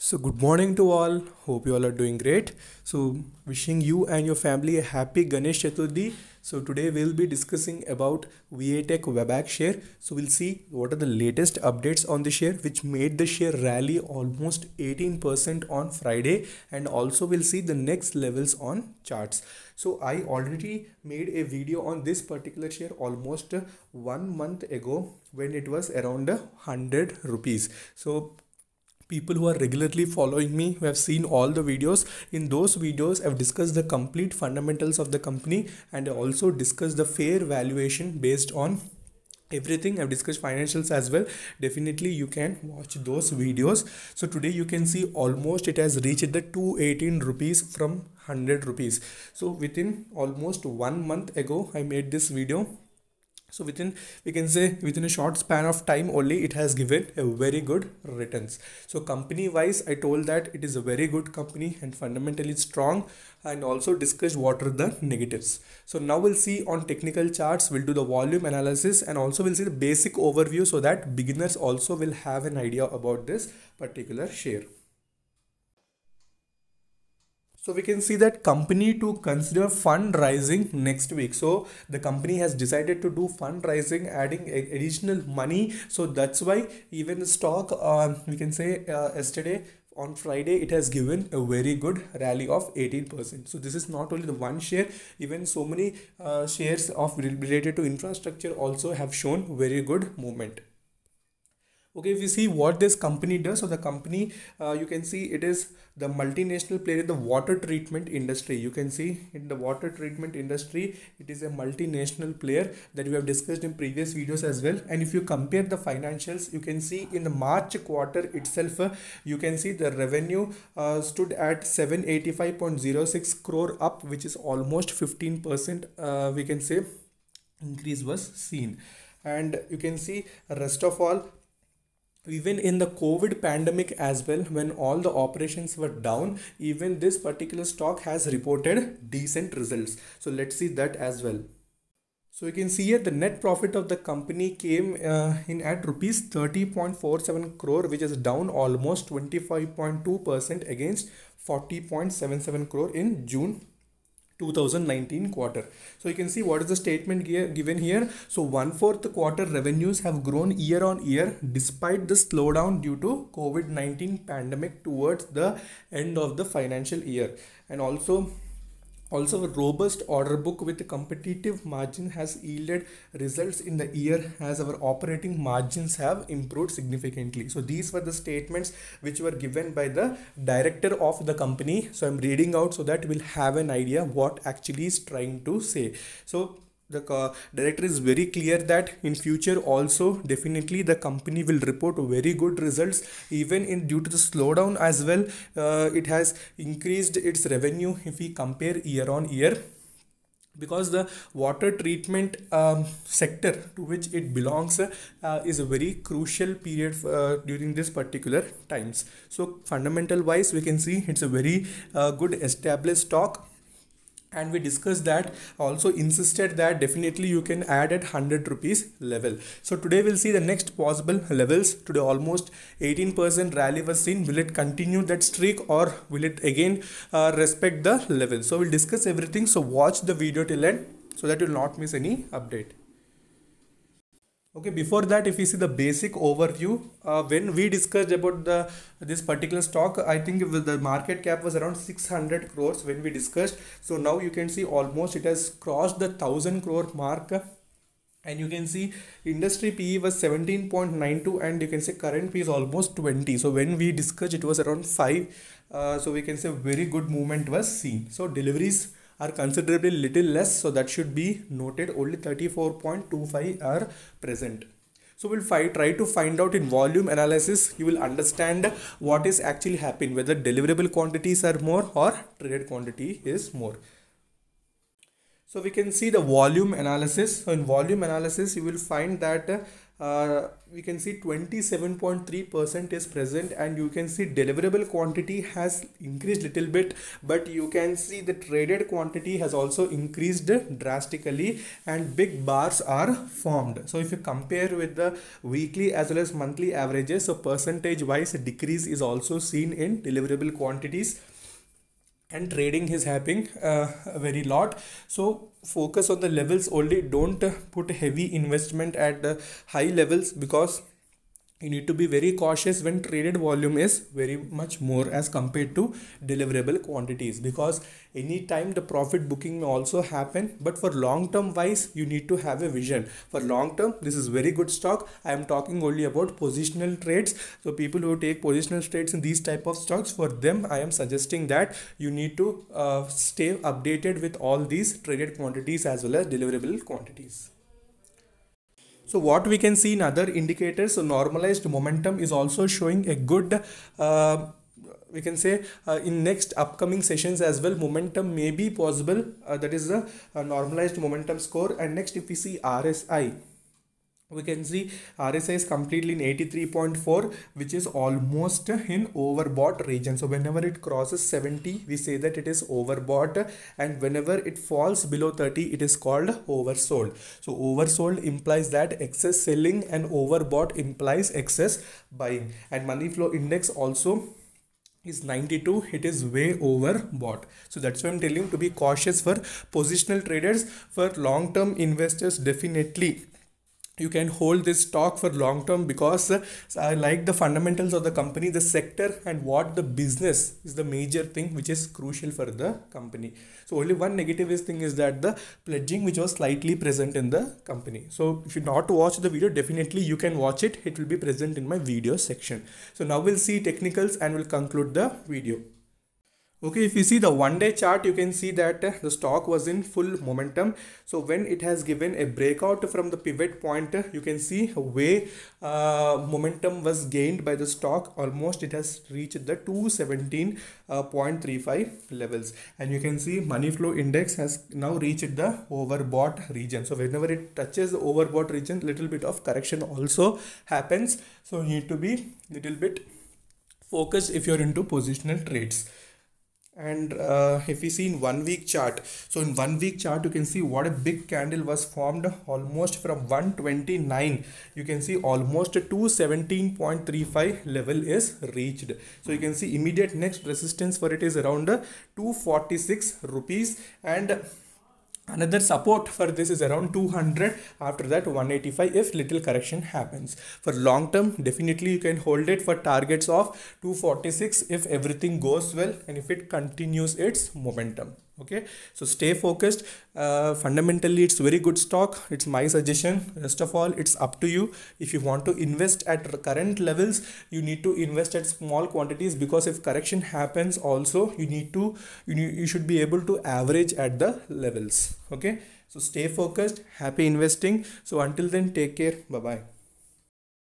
So, good morning to all. Hope you all are doing great. So, wishing you and your family a happy Ganesh Chaturthi. So, today we'll be discussing about VA Tech Webac share. So, we'll see what are the latest updates on the share, which made the share rally almost 18% on Friday, and also we'll see the next levels on charts. So, I already made a video on this particular share almost 1 month ago when it was around 100 rupees. So, people who are regularly following me, who have seen all the videos, in those videos I've discussed the complete fundamentals of the company, and I also discussed the fair valuation based on everything. I've discussed financials as well. Definitely you can watch those videos. So today you can see almost it has reached the 218 rupees from 100 rupees. So within almost 1 month ago I made this video. So we can say within a short span of time only it has given a very good returns. So company wise, I told that it is a very good company and fundamentally strong, and also discussed what are the negatives. So now we'll see on technical charts, we'll do the volume analysis, and also we'll see the basic overview so that beginners also will have an idea about this particular share. So we can see that company to consider fundraising next week. So the company has decided to do fundraising, adding additional money. So that's why even the stock, we can say yesterday on Friday, it has given a very good rally of 18%. So this is not only the one share, even so many shares of related to infrastructure also have shown very good movement. Okay, if you see what this company does, so the company, you can see it is the multinational player in the water treatment industry. You can see in the water treatment industry, it is a multinational player that we have discussed in previous videos as well. And if you compare the financials, you can see in the March quarter itself, you can see the revenue stood at 785.06 crore up, which is almost 15%, we can say increase was seen. And you can see rest of all, even in the COVID pandemic as well, when all the operations were down, even this particular stock has reported decent results. So let's see that as well. So you can see here the net profit of the company came in at rupees 30.47 crore, which is down almost 25.2% against 40.77 crore in June 2019 quarter. So you can see what is the statement given here. So 1/4 quarter revenues have grown year on year despite the slowdown due to COVID-19 pandemic towards the end of the financial year, and also a robust order book with a competitive margin has yielded results in the year as our operating margins have improved significantly. So these were the statements which were given by the director of the company. So I'm reading out so that we'll have an idea what actually is trying to say. So the director is very clear that in future also definitely the company will report very good results, even in due to the slowdown as well. It has increased its revenue if we compare year on year, because the water treatment sector to which it belongs is a very crucial period during this particular times. So fundamental wise we can see it's a very good established stock, and we discussed that, also insisted that definitely you can add at 100 rupees level. So today we'll see the next possible levels. Today almost 18% rally was seen. Will it continue that streak, or will it again respect the level? So we'll discuss everything. So watch the video till end so that you'll not miss any update. Okay, before that, if you see the basic overview, when we discussed about this particular stock, I think the market cap was around 600 crores when we discussed. So now you can see almost it has crossed the 1000 crore mark, and you can see industry PE was 17.92, and you can say current PE is almost 20. So when we discussed it was around 5. So we can say very good movement was seen. So deliveries are considerably little less, so that should be noted. Only 34.25 are present. So we'll try to find out in volume analysis. You will understand what is actually happening, whether deliverable quantities are more or traded quantity is more. So we can see the volume analysis. So in volume analysis, you will find that we can see 27.3% is present, and you can see deliverable quantity has increased little bit, but you can see the traded quantity has also increased drastically, and big bars are formed. So if you compare with the weekly as well as monthly averages, so percentage wise decrease is also seen in deliverable quantities, and trading is happening a very lot. So focus on the levels only, don't put heavy investment at the high levels, because you need to be very cautious when traded volume is very much more as compared to deliverable quantities, because anytime the profit booking may also happen. But for long term wise, you need to have a vision. For long term, this is very good stock. I am talking only about positional trades. So people who take positional trades in these type of stocks, for them I am suggesting that you need to stay updated with all these traded quantities as well as deliverable quantities. So what we can see in other indicators, so normalized momentum is also showing a good, we can say in next upcoming sessions as well, momentum may be possible. That is the normalized momentum score. And next, if we see RSI, we can see RSI is completely in 83.4, which is almost in overbought region. So whenever it crosses 70, we say that it is overbought, and whenever it falls below 30, it is called oversold. So oversold implies that excess selling, and overbought implies excess buying. And money flow index also is 92, it is way overbought. So that's why I'm telling you to be cautious for positional traders. For long term investors, definitely you can hold this stock for long term, because I like the fundamentals of the company, the sector, and what the business is the major thing which is crucial for the company. So only one negative thing is that the pledging which was slightly present in the company. So if you not watch the video, definitely you can watch it. It will be present in my video section. So now we'll see technicals and we'll conclude the video. Okay, if you see the 1-day chart, you can see that the stock was in full momentum. So when it has given a breakout from the pivot point, you can see way momentum was gained by the stock. Almost it has reached the 217.35 levels, and you can see money flow index has now reached the overbought region. So whenever it touches the overbought region, little bit of correction also happens. So you need to be little bit focused if you're into positional trades. And if we see in 1 week chart, so in 1 week chart, you can see what a big candle was formed almost from 129. You can see almost 217.35 level is reached. So you can see immediate next resistance for it is around 246 rupees, and another support for this is around 200. After that 185 if little correction happens. For long term, definitely you can hold it for targets of 246 if everything goes well and if it continues its momentum. Okay, so stay focused. Fundamentally it's very good stock. It's my suggestion. Rest of all, it's up to you. If you want to invest at current levels, you need to invest at small quantities, because if correction happens also, you should be able to average at the levels. Okay, so stay focused. Happy investing. So until then, take care. Bye bye.